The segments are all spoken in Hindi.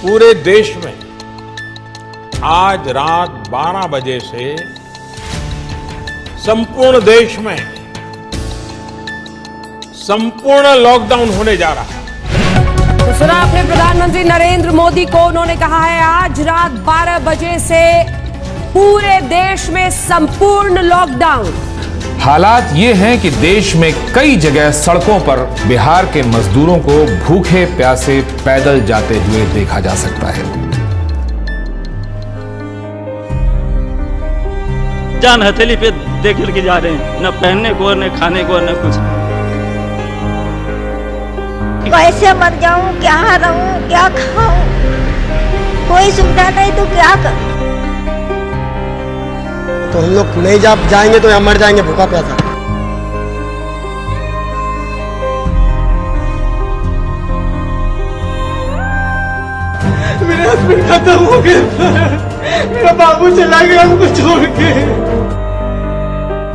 पूरे देश में आज रात 12 बजे से संपूर्ण देश में संपूर्ण लॉकडाउन होने जा रहा है। तो सुना आपने प्रधानमंत्री नरेंद्र मोदी को, उन्होंने कहा है आज रात 12 बजे से पूरे देश में संपूर्ण लॉकडाउन। हालात ये हैं कि देश में कई जगह सड़कों पर बिहार के मजदूरों को भूखे प्यासे पैदल जाते हुए देखा जा सकता है। जान हथेली पे देख के जा रहे हैं, न पहनने को न खाने को न कुछ। कैसे मर जाऊं, क्या रहूं, क्या खाऊं, कोई सुविधा नहीं तो क्या करूं। तो हम लोग नहीं जाएंगे तो यहाँ मर जाएंगे भूखा प्यासा। मेरा हस्बैंड खत्म हो गया, मेरा बाबू चला गया हमको छोड़ के।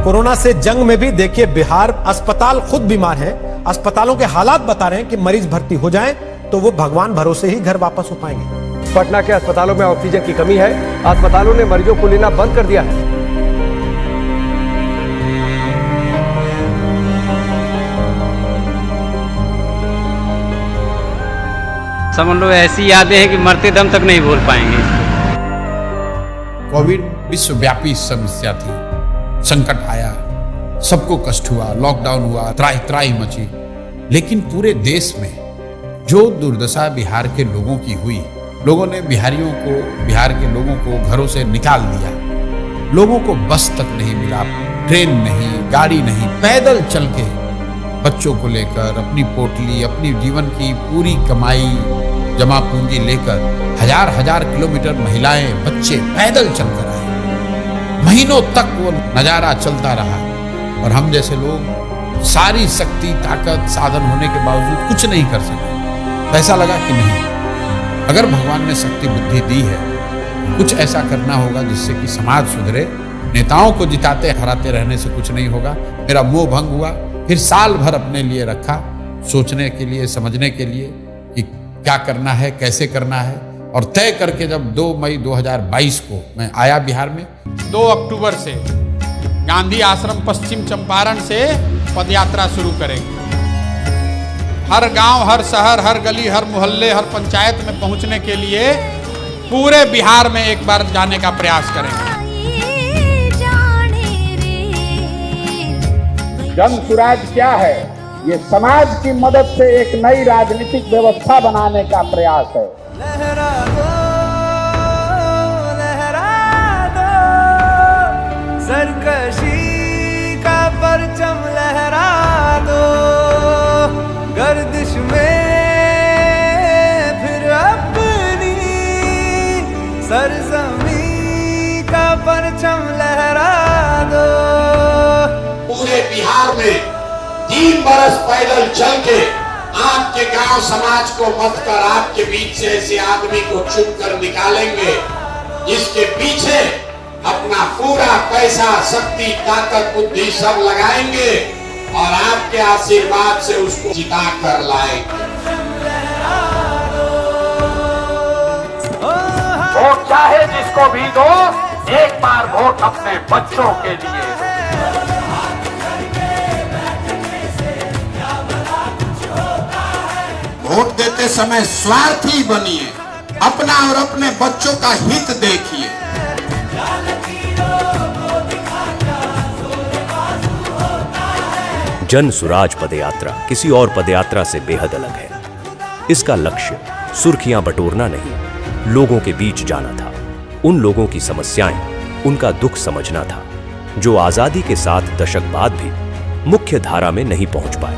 कोरोना से जंग में भी देखिए बिहार अस्पताल खुद बीमार है, अस्पतालों के हालात बता रहे हैं कि मरीज भर्ती हो जाएं तो वो भगवान भरोसे ही घर वापस हो पाएंगे। पटना के अस्पतालों में ऑक्सीजन की कमी है, अस्पतालों ने मरीजों को लेना बंद कर दिया है। समझ लो ऐसी यादें हैं कि मरते दम तक नहीं भूल पाएंगे। कोविड विश्वव्यापी समस्या थी, संकट आया, सबको कष्ट हुआ, लॉकडाउन हुआ, त्राही त्राही मची। लेकिन पूरे देश में जो दुर्दशा बिहार के लोगों की हुई, लोगों ने बिहार के लोगों को घरों से निकाल दिया। लोगों को बस तक नहीं मिला, ट्रेन नहीं, गाड़ी नहीं, पैदल चल के बच्चों को लेकर अपनी पोटली, अपनी जीवन की पूरी कमाई जमा पूंजी लेकर हजार किलोमीटर महिलाएं बच्चे पैदल चलकर आए। महीनों तक वो नजारा चलता रहा और हम जैसे लोग सारी शक्ति, ताकत, साधन होने के बावजूद कुछ नहीं कर सके। ऐसा लगा कि नहीं, अगर भगवान ने शक्ति बुद्धि दी है, कुछ ऐसा करना होगा जिससे कि समाज सुधरे। नेताओं को जिताते हराते रहने से कुछ नहीं होगा। मेरा मोह भंग हुआ। फिर साल भर अपने लिए रखा, सोचने के लिए, समझने के लिए कि क्या करना है, कैसे करना है। और तय करके जब 2 मई 2022 को मैं आया बिहार में। 2 अक्टूबर से गांधी आश्रम पश्चिम चंपारण से पदयात्रा शुरू करेंगे। हर गांव, हर शहर, हर गली, हर मोहल्ले, हर पंचायत में पहुंचने के लिए पूरे बिहार में एक बार जाने का प्रयास करेंगे। जन सुराज क्या है? ये समाज की मदद से एक नई राजनीतिक व्यवस्था बनाने का प्रयास है। लहरा दो सरकशी का परचम, लहरा दो गर्दिश में फिर अपनी सरजमी का परचम लहरा दो। पूरे बिहार में 3 बरस पैदल चल के आपके गांव समाज को मत कर आपके बीच से ऐसे आदमी को चुन कर निकालेंगे जिसके पीछे अपना पूरा पैसा, शक्ति, ताकत, बुद्धि सब लगाएंगे और आपके आशीर्वाद से उसको जिता कर लाएंगे। वोट चाहे जिसको भी दो, एक बार वोट अपने बच्चों के लिए। वोट देते समय स्वार्थी बनिए, अपना और अपने बच्चों का हित देखिए। जन सुराज पदयात्रा किसी और पदयात्रा से बेहद अलग है। इसका लक्ष्य सुर्खियां बटोरना नहीं, लोगों के बीच जाना था। उन लोगों की समस्याएं, उनका दुख समझना था जो आजादी के 7 दशक बाद भी मुख्य धारा में नहीं पहुंच पाए।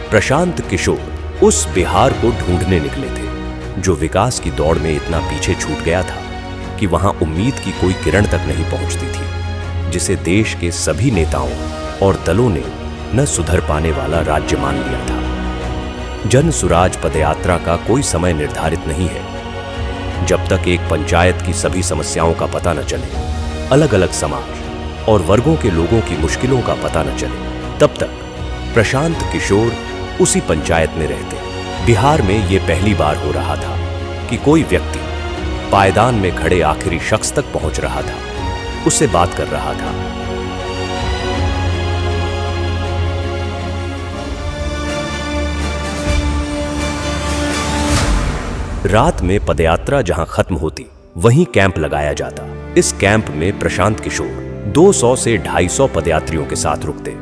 प्रशांत किशोर उस बिहार को ढूंढने निकले थे जो विकास की दौड़ में इतना पीछे छूट गया था कि वहां उम्मीद की कोई किरण तक नहीं पहुंचती थी, जिसे देश के सभी नेताओं और दलों ने न सुधर पाने वाला राज्य मान लिया था। जन सुराज पदयात्रा का कोई समय निर्धारित नहीं है। जब तक एक पंचायत की सभी समस्याओं का पता न चले, अलग अलग समाज और वर्गों के लोगों की मुश्किलों का पता न चले, तब तक प्रशांत किशोर उसी पंचायत में रहते। बिहार में ये पहली बार हो रहा था कि कोई व्यक्ति पायदान में खड़े आखिरी शख्स तक पहुंच रहा था, उससे बात कर रहा था। रात में पदयात्रा जहां खत्म होती, वहीं कैंप लगाया जाता। इस कैंप में प्रशांत किशोर 200 से 250 पदयात्रियों के साथ रुकते।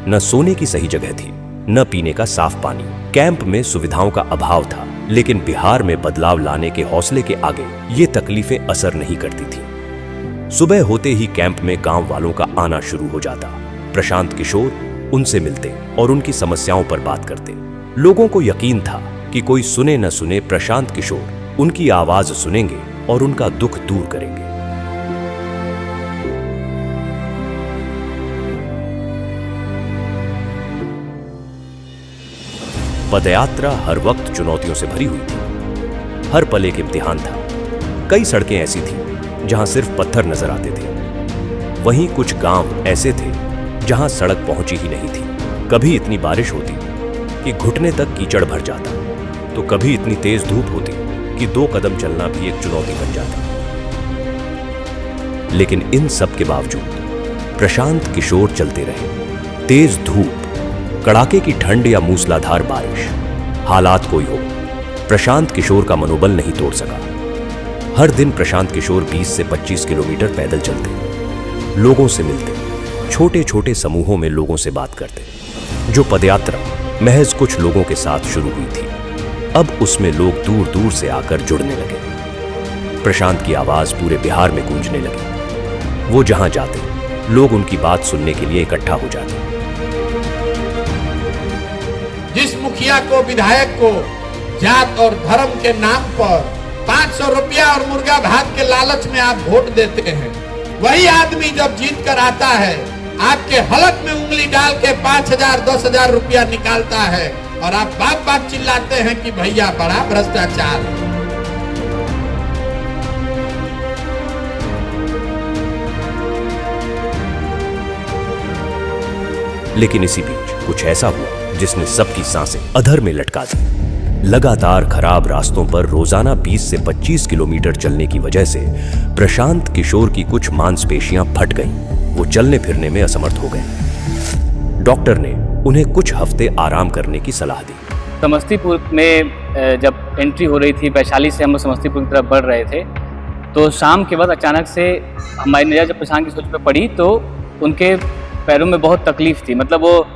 न सोने की सही जगह थी, न पीने का साफ पानी। कैंप में सुविधाओं का अभाव था, लेकिन बिहार में बदलाव लाने के हौसले के आगे ये तकलीफें असर नहीं करती थी। सुबह होते ही कैंप में गांव वालों का आना शुरू हो जाता। प्रशांत किशोर उनसे मिलते और उनकी समस्याओं पर बात करते। लोगों को यकीन था कि कोई सुने न सुने प्रशांत किशोर उनकी आवाज सुनेंगे और उनका दुख दूर करेंगे। पदयात्रा हर वक्त चुनौतियों से भरी हुई थी। हर पल एक इम्तिहान था। कई सड़कें ऐसी थीं जहां सिर्फ पत्थर नजर आते थे। वहीं कुछ गांव ऐसे थे जहां सड़क पहुंची ही नहीं थी। कभी इतनी बारिश होती कि घुटने तक कीचड़ भर जाता, तो कभी इतनी तेज धूप होती कि 2 कदम चलना भी एक चुनौती बन जाता। लेकिन इन सब के बावजूद प्रशांत किशोर चलते रहे। तेज धूप, कड़ाके की ठंड या मूसलाधार बारिश, हालात कोई हो, प्रशांत किशोर का मनोबल नहीं तोड़ सका। हर दिन प्रशांत किशोर 20 से 25 किलोमीटर पैदल चलते, लोगों से मिलते, छोटे छोटे समूहों में लोगों से बात करते। जो पदयात्रा महज कुछ लोगों के साथ शुरू हुई थी, अब उसमें लोग दूर दूर से आकर जुड़ने लगे। प्रशांत की आवाज पूरे बिहार में गूंजने लगी। वो जहां जाते, लोग उनकी बात सुनने के लिए इकट्ठा हो जाते। जिस मुखिया को, विधायक को जात और धर्म के नाम पर 500 रुपया और मुर्गा भात के लालच में आप वोट देते हैं, वही आदमी जब जीत कर आता है, आपके हलक में उंगली डाल के 5,000 10,000 रुपया निकालता है और आप बाप बाप चिल्लाते हैं कि भैया बड़ा भ्रष्टाचार। लेकिन इसी बीच कुछ ऐसा हुआ जिसने सबकी सांसें अधर में लटका दी। लगातार खराब रास्तों पर रोजाना 20 से 25 किलोमीटर चलने की वजह से प्रशांत किशोर की कुछ मांसपेशियां फट गईं। वो चलने फिरने में असमर्थ हो गए। डॉक्टर ने उन्हें कुछ हफ्ते आराम करने की सलाह दी। समस्तीपुर में जब एंट्री हो रही थी, वैशाली से हम लोग समस्तीपुर की तरफ बढ़ रहे थे, तो शाम के बाद अचानक से हमारी नजर जब प्रशांत किशोर पे पड़ी तो उनके पैरों में बहुत तकलीफ थी। मतलब वो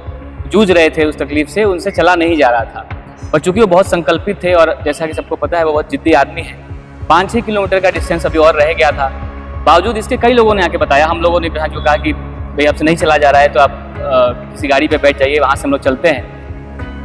जूझ रहे थे उस तकलीफ से, उनसे चला नहीं जा रहा था। और चूंकि वो बहुत संकल्पित थे और जैसा कि सबको पता है वो बहुत जिद्दी आदमी है, 5-6 किलोमीटर का डिस्टेंस अभी और रह गया था। बावजूद इसके कई लोगों ने आके बताया, हम लोगों ने प्रशांत को कहा कि भाई आपसे नहीं चला जा रहा है तो आप किसी गाड़ी पे बैठ जाइए, वहाँ से हम लोग चलते हैं।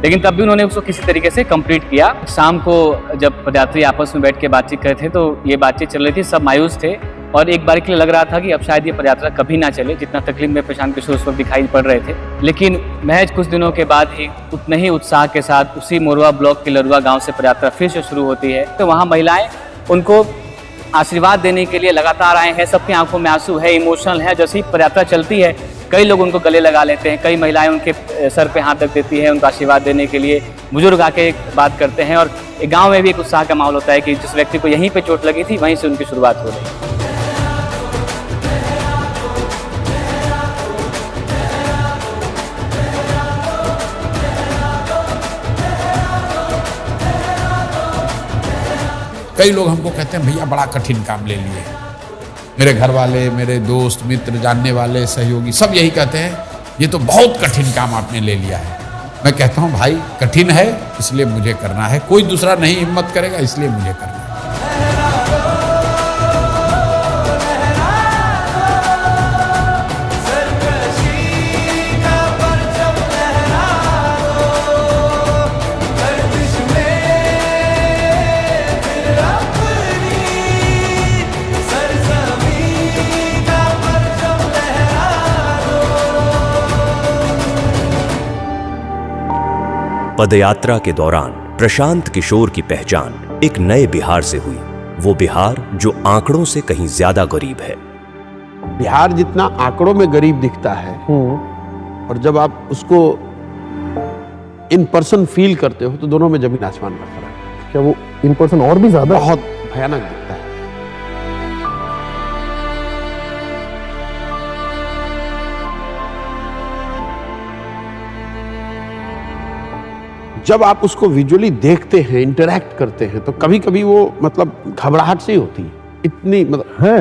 लेकिन तब भी उन्होंने उसको किसी तरीके से कंप्लीट किया। शाम को जब पदयात्री आपस में बैठ के बातचीत कर रहे थे तो ये बातचीत चल रही थी, सब मायूस थे और एक बार के लिए लग रहा था कि अब शायद ये पदयात्रा कभी ना चले, जितना तकलीफ में प्रशांत किशोर उस वक्त दिखाई पड़ रहे थे। लेकिन महज कुछ दिनों के बाद ही उतने ही उत्साह के साथ उसी मोरवा ब्लॉक के लरुआ गांव से पदयात्रा फिर से शुरू होती है। तो वहाँ महिलाएं उनको आशीर्वाद देने के लिए लगातार आए हैं। सबकी आंखों में आंसू है, इमोशनल है। जैसे ही पदयात्रा चलती है कई लोग उनको गले लगा लेते हैं, कई महिलाएं उनके सर पे हाथ रख देती है उनको आशीर्वाद देने के लिए। बुजुर्ग आके बात करते हैं और गाँव में भी एक उत्साह का माहौल होता है कि जिस व्यक्ति को यहीं पर चोट लगी थी वहीं से उनकी शुरुआत हो रही। कई लोग हमको कहते हैं भैया बड़ा कठिन काम ले लिए। मेरे घर वाले, मेरे दोस्त मित्र, जानने वाले, सहयोगी सब यही कहते हैं ये तो बहुत कठिन काम आपने ले लिया है। मैं कहता हूँ भाई कठिन है इसलिए मुझे करना है, कोई दूसरा नहीं हिम्मत करेगा इसलिए मुझे करना है। पदयात्रा के दौरान प्रशांत किशोर की पहचान एक नए बिहार से हुई। वो बिहार जो आंकड़ों से कहीं ज्यादा गरीब है। बिहार जितना आंकड़ों में गरीब दिखता है और जब आप उसको इन पर्सन फील करते हो तो दोनों में जमीन आसमान का फर्क है। क्या वो इन पर्सन और भी ज्यादा बहुत भयानक दिखता है। जब आप उसको विजुअली देखते हैं, इंटरैक्ट करते हैं, तो कभी कभी वो मतलब घबराहट सी होती है, इतनी मतलब है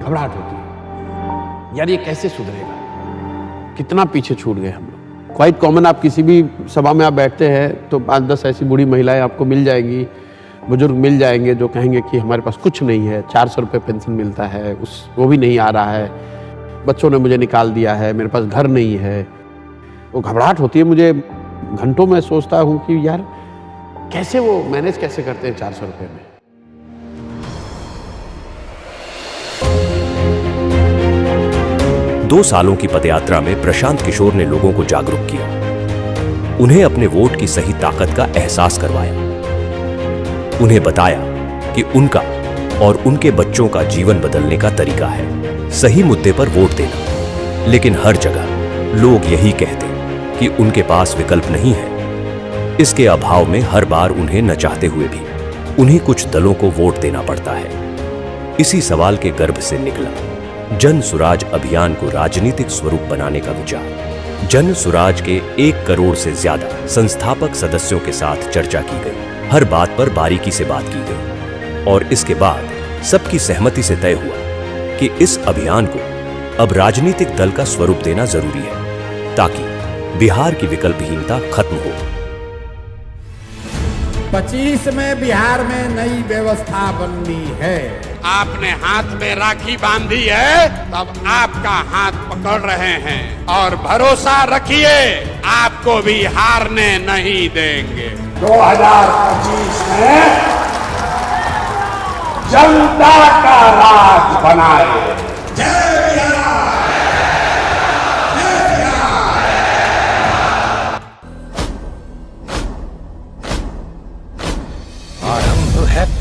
घबराहट होती है, यार ये कैसे सुधरेगा, कितना पीछे छूट गए हम लोग। क्वाइट कॉमन, आप किसी भी सभा में आप बैठते हैं तो 5-10 ऐसी बूढ़ी महिलाएं आपको मिल जाएंगी, बुजुर्ग मिल जाएंगे जो कहेंगे कि हमारे पास कुछ नहीं है, 400 रुपये पेंशन मिलता है, वो भी नहीं आ रहा है, बच्चों ने मुझे निकाल दिया है, मेरे पास घर नहीं है। वो घबराहट होती है मुझे, घंटों में सोचता हूँ कि यार कैसे वो मैनेज कैसे करते हैं 400 रुपये में। दो सालों की पदयात्रा में प्रशांत किशोर ने लोगों को जागरूक किया, उन्हें अपने वोट की सही ताकत का एहसास करवाया, उन्हें बताया कि उनका और उनके बच्चों का जीवन बदलने का तरीका है सही मुद्दे पर वोट देना। लेकिन हर जगह लोग यही कहते कि उनके पास विकल्प नहीं है। इसके अभाव में हर बार उन्हें न चाहते हुए भी उन्हें कुछ दलों को वोट देना पड़ता है। इसी सवाल के गर्भ से निकला जन सुराज अभियान को राजनीतिक स्वरूप बनाने का विचार। जन सुराज के 1 करोड़ से ज्यादा संस्थापक सदस्यों के साथ चर्चा की गई, हर बात पर बारीकी से बात की गई और इसके बाद सबकी सहमति से तय हुआ कि इस अभियान को अब राजनीतिक दल का स्वरूप देना जरूरी है ताकि बिहार की विकल्पहीनता खत्म हो। 25 में बिहार में नई व्यवस्था बननी है। आपने हाथ में राखी बांधी है, तब आपका हाथ पकड़ रहे हैं और भरोसा रखिए आपको भी हारने नहीं देंगे। 2025 में जनता का राज बनाए।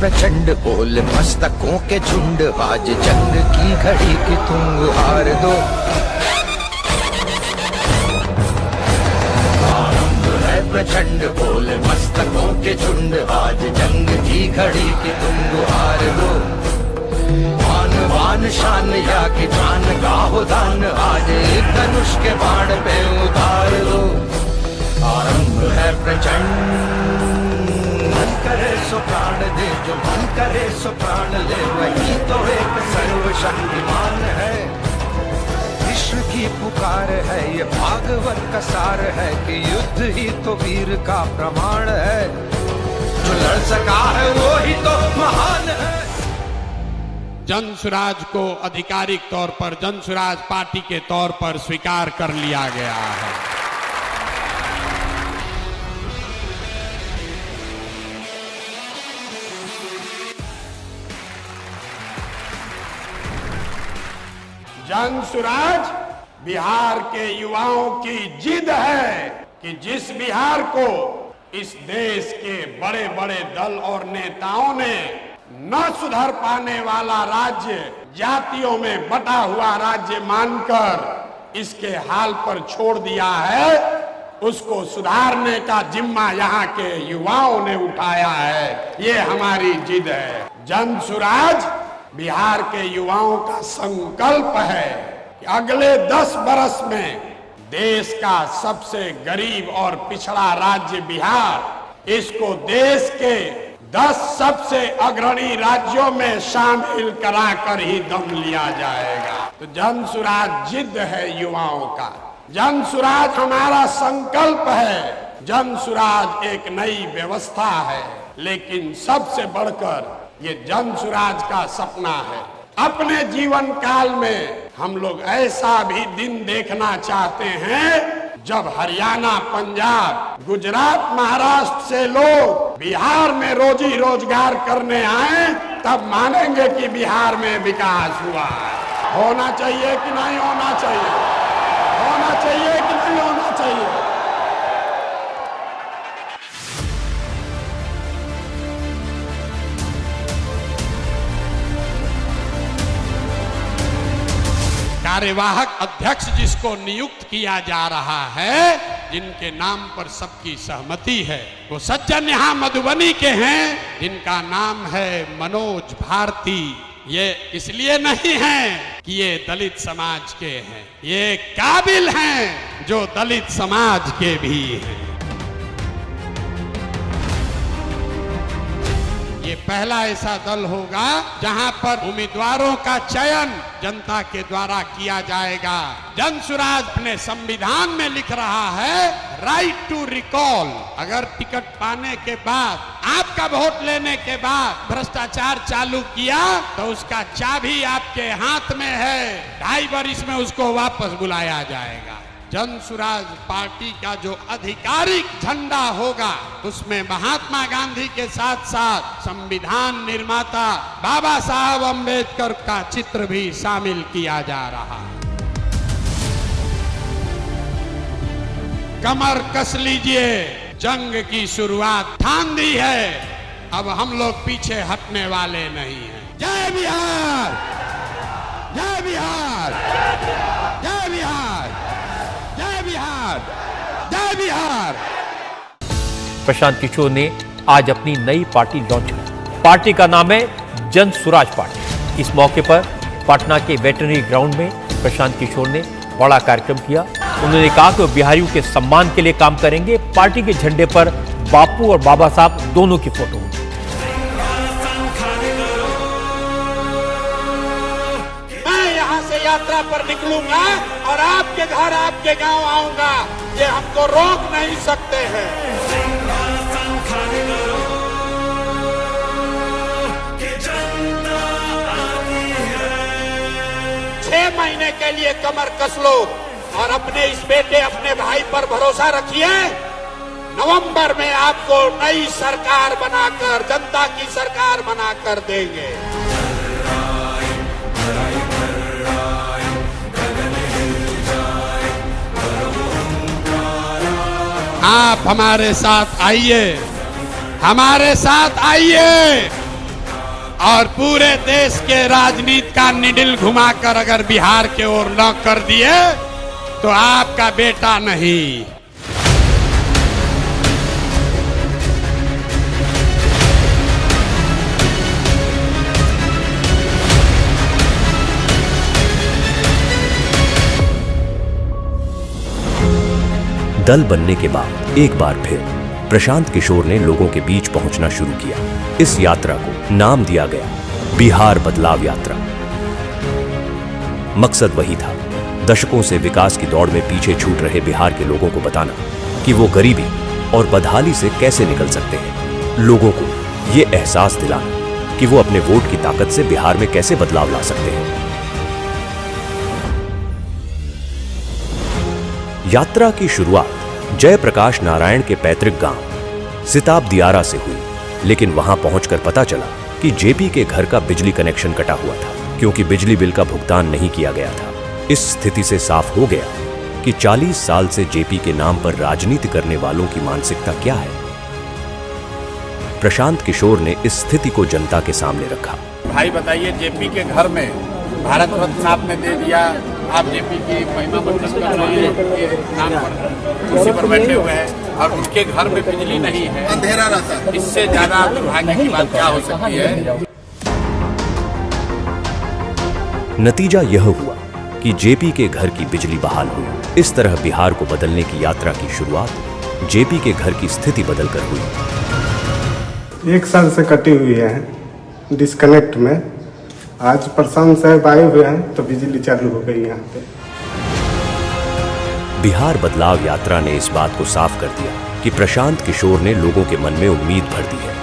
प्रचंड बोल मस्तकों के झुंड, आज जंग की घड़ी की तुम हार दो। आरंभ है प्रचंड बोल मस्तकों के झुंड, आज जंग की घड़ी की तुम हार दो। मान वान शान या कि जान गाहो दान, आज एक धनुष के बाण पे उतार दो। आरंभ है प्रचंड, मन करे सो प्राण दे, जो मन करे सो प्राण ले, वही तो एक सर्वशक्तिमान है। विश्व की पुकार है, ये भागवत का सार है कि युद्ध ही तो वीर का प्रमाण है। जो लड़ सका है वो ही तो महान है। जन सुराज को आधिकारिक तौर पर जन सुराज पार्टी के तौर पर स्वीकार कर लिया गया है। जन सुराज बिहार के युवाओं की जिद है कि जिस बिहार को इस देश के बड़े बड़े दल और नेताओं ने न सुधर पाने वाला राज्य, जातियों में बटा हुआ राज्य मानकर इसके हाल पर छोड़ दिया है, उसको सुधारने का जिम्मा यहाँ के युवाओं ने उठाया है। ये हमारी जिद है। जन सुराज बिहार के युवाओं का संकल्प है कि अगले 10 बरस में देश का सबसे गरीब और पिछड़ा राज्य बिहार, इसको देश के 10 सबसे अग्रणी राज्यों में शामिल कराकर ही दम लिया जाएगा। तो जन सुराज जिद है युवाओं का, जन सुराज हमारा संकल्प है। जन सुराज एक नई व्यवस्था है, लेकिन सबसे बढ़कर ये जन सुराज का सपना है। अपने जीवन काल में हम लोग ऐसा भी दिन देखना चाहते हैं जब हरियाणा, पंजाब, गुजरात, महाराष्ट्र से लोग बिहार में रोजी रोजगार करने आए, तब मानेंगे कि बिहार में विकास हुआ है। होना चाहिए कि नहीं होना चाहिए? होना चाहिए कि नहीं होना चाहिए? कार्यवाहक अध्यक्ष जिसको नियुक्त किया जा रहा है, जिनके नाम पर सबकी सहमति है। वो सज्जन यहाँ मधुबनी के हैं जिनका नाम है मनोज भारती। ये इसलिए नहीं है कि ये दलित समाज के हैं, ये काबिल हैं जो दलित समाज के भी हैं। ये पहला ऐसा दल होगा जहां पर उम्मीदवारों का चयन जनता के द्वारा किया जाएगा। जनसुराज अपने संविधान में लिख रहा है राइट टू रिकॉल। अगर टिकट पाने के बाद, आपका वोट लेने के बाद भ्रष्टाचार चालू किया तो उसका चाबी आपके हाथ में है। 2.5 वर्ष में उसको वापस बुलाया जाएगा। जनसुराज पार्टी का जो आधिकारिक झंडा होगा उसमें महात्मा गांधी के साथ साथ संविधान निर्माता बाबा साहब अम्बेडकर का चित्र भी शामिल किया जा रहा है। कमर कस लीजिए, जंग की शुरुआत ठान दी है, अब हम लोग पीछे हटने वाले नहीं हैं। जय बिहार, जय बिहार, जय बिहार, जय बिहार, जय बिहार। प्रशांत किशोर ने आज अपनी नई पार्टी लॉन्च की। पार्टी का नाम है जन सुराज पार्टी। इस मौके पर पटना के वेटरनरी ग्राउंड में प्रशांत किशोर ने बड़ा कार्यक्रम किया। उन्होंने कहा कि वो बिहारियों के सम्मान के लिए काम करेंगे। पार्टी के झंडे पर बापू और बाबा साहब दोनों की फोटो होगी। यात्रा पर निकलूंगा और आपके घर, आपके गांव आऊंगा, ये हमको रोक नहीं सकते हैं। 6 महीने के लिए कमर कस लो और अपने इस बेटे, अपने भाई पर भरोसा रखिए। नवंबर में आपको नई सरकार बनाकर, जनता की सरकार बनाकर देंगे। आप हमारे साथ आइए, हमारे साथ आइए और पूरे देश के राजनीति का निडिल घुमाकर अगर बिहार के ओर न कर दिए तो आपका बेटा नहीं। दल बनने के बाद एक बार फिर प्रशांत किशोर ने लोगों के बीच पहुंचना शुरू किया। इस यात्रा को नाम दिया गया बिहार बदलाव यात्रा। मकसद वही था, दशकों से विकास की दौड़ में पीछे छूट रहे बिहार के लोगों को बताना कि वो गरीबी और बदहाली से कैसे निकल सकते हैं। लोगों को ये एहसास दिलाना कि वो अपने वोट की ताकत से बिहार में कैसे बदलाव ला सकते हैं। यात्रा की शुरुआत जयप्रकाश नारायण के पैतृक गांव सिताब दियारा से हुई, लेकिन वहां पहुंचकर पता चला कि जेपी के घर का बिजली कनेक्शन कटा हुआ था क्योंकि बिजली बिल का भुगतान नहीं किया गया था। इस स्थिति से साफ हो गया कि 40 साल से जेपी के नाम पर राजनीति करने वालों की मानसिकता क्या है। प्रशांत किशोर ने इस स्थिति को जनता के सामने रखा। भाई बताइए, जेपी के घर में भारत रत्न आपने दे दिया, आप जेपी की महिमा मंडन कर रहे हैं, नाम पर कुर्सी पर बैठे हुए हैं और उनके घर में बिजली नहीं है, अंधेरा रहता है। इससे ज्यादा दुर्भाग्य की बात क्या हो सकती है। नतीजा यह हुआ कि जेपी के घर की बिजली बहाल हुई। इस तरह बिहार को बदलने की यात्रा की शुरुआत जेपी के घर की स्थिति बदलकर हुई। 1 साल से कटी हुई है डिस्कनेक्ट में। आज प्रशांत साहब आए हुए हैं तो बिजली चालू हो गई यहाँ पे। बिहार बदलाव यात्रा ने इस बात को साफ कर दिया कि प्रशांत किशोर ने लोगों के मन में उम्मीद भर दी है।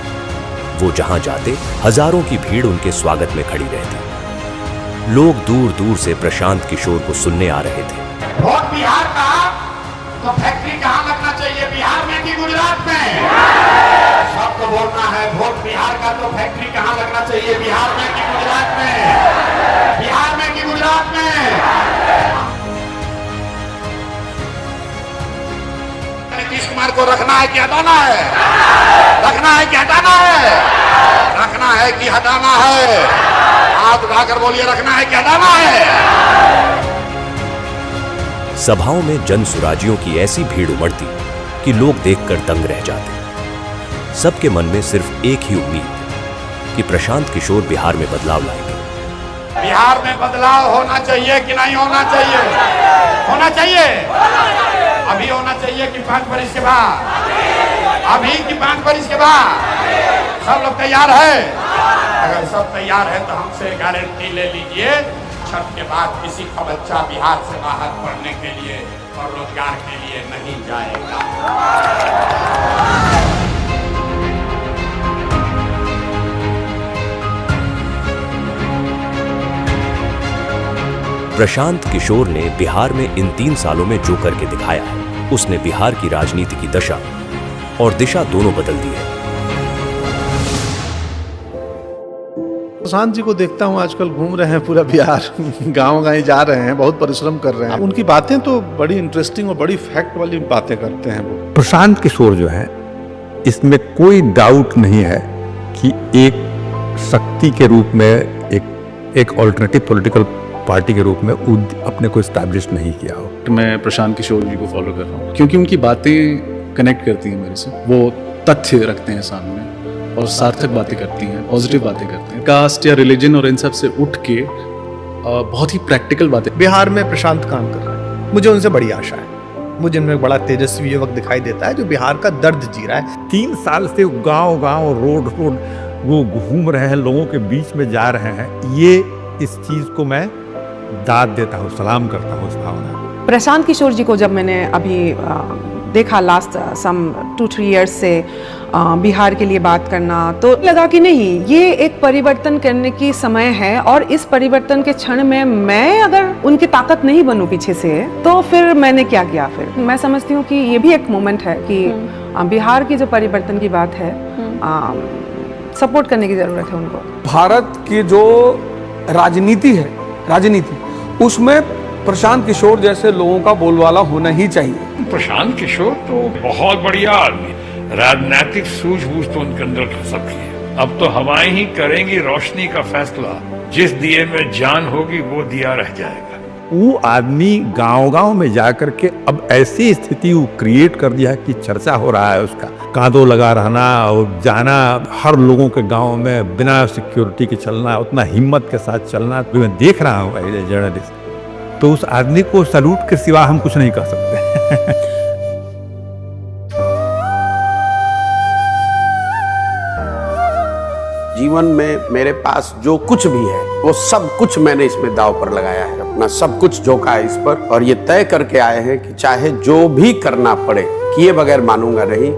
वो जहां जाते हजारों की भीड़ उनके स्वागत में खड़ी रहती। लोग दूर दूर से प्रशांत किशोर को सुनने आ रहे थे। वोट बिहार का तो फैक्ट्री कहाँ लगना चाहिए, बिहार में कि गुजरात में? सबको बोलना है, वोट बिहार का तो फैक्ट्री कहाँ लगना चाहिए, बिहार में कि गुजरात में? बिहार में कि गुजरात में? नीतीश कुमार को रखना है कि हटाना है? रखना है कि हटाना है? रखना है कि हटाना है? हाथ उठाकर बोलिए, रखना है कि हटाना है? सभाओं में जन सुराजियों की ऐसी भीड़ उमड़ती कि लोग देखकर दंग रह जाते। सबके मन में सिर्फ एक ही उम्मीद कि प्रशांत किशोर बिहार में बदलाव लाएंगे। बिहार में बदलाव होना चाहिए कि नहीं होना चाहिए? होना चाहिए। अभी होना चाहिए कि 5 वर्ष के बाद? अभी कि 5 वर्ष के बाद? सब लोग तैयार है? अगर सब तैयार है तो हमसे गारंटी ले लीजिए, छठ के बाद किसी का बच्चा बिहार से बाहर पढ़ने के लिए और रोजगार के लिए नहीं जाएगा। प्रशांत किशोर ने बिहार में इन 3 सालों में जो करके दिखाया है, उसने बिहार की राजनीति की दशा और दिशा दोनों बदल दी है। प्रशांत जी को देखता हूँ आजकल घूम रहे हैं पूरा बिहार, गांव-गांव जा रहे हैं, बहुत परिश्रम कर रहे हैं। उनकी बातें तो बड़ी इंटरेस्टिंग और बड़ी फैक्ट वाली बातें करते हैं वो। प्रशांत किशोर जो है, इसमें कोई डाउट नहीं है कि एक शक्ति के रूप में एक ऑल्टरनेटिव पॉलिटिकल पार्टी के रूप में अपने को एस्टैब्लिश नहीं किया हो। मैं प्रशांत किशोर जी को फॉलो कर रहा हूँ क्योंकि उनकी बातें कनेक्ट करती हैं मेरे से। वो तथ्य रखते हैं सामने और सार्थक बातें करती हैं, पॉजिटिव बातें करते हैं। कास्ट या रिलीजन और इन सब से उठ के बहुत ही प्रैक्टिकल बातें। बिहार में प्रशांत काम कर रहा है, मुझे उनसे बड़ी आशा है। मुझे उनमें बड़ा तेजस्वी युवक दिखाई देता है जो बिहार का दर्द जी रहा है। 3 साल से गांव-गांव रोड वो घूम रहे हैं, लोगों के बीच में जा रहे हैं। ये इस चीज को मैं दाद देता हूँ, सलाम करता हूँ उस भावना। प्रशांत किशोर जी को जब मैंने अभी देखा लास्ट सम 2-3 इयर्स से बिहार के लिए बात करना, तो लगा कि नहीं, ये एक परिवर्तन करने की समय है और इस परिवर्तन के क्षण में मैं अगर उनकी ताकत नहीं बनूं पीछे से, तो फिर मैंने क्या किया? फिर मैं समझती हूँ कि ये भी एक मोमेंट है कि बिहार की जो परिवर्तन की बात है, सपोर्ट करने की जरूरत है उनको। भारत की जो राजनीति उसमें प्रशांत किशोर जैसे लोगों का बोलबाला होना ही चाहिए। प्रशांत किशोर तो बहुत बढ़िया आदमी, राजनीतिक सूझबूझ तो उनके अंदर खसक है। अब तो हवाएं ही करेंगी रोशनी का फैसला, जिस दिए में जान होगी वो दिया रह जाएगा। वो आदमी गांव-गांव में जाकर के अब ऐसी स्थिति वो क्रिएट कर दिया है कि चर्चा हो रहा है उसका। कांधों लगा रहना और जाना हर लोगों के गांव में बिना सिक्योरिटी के चलना, उतना हिम्मत के साथ चलना, तो मैं देख रहा हूँ एज ए जर्नलिस्ट। तो उस आदमी को सैल्यूट के सिवा हम कुछ नहीं कर सकते। जीवन में मेरे पास जो कुछ भी है वो सब कुछ मैंने इसमें दाव पर लगाया है, अपना सब कुछ झोंका है इस पर, और ये तय करके आए हैं कि चाहे जो भी करना पड़े, किए बगैर मानूंगा नहीं।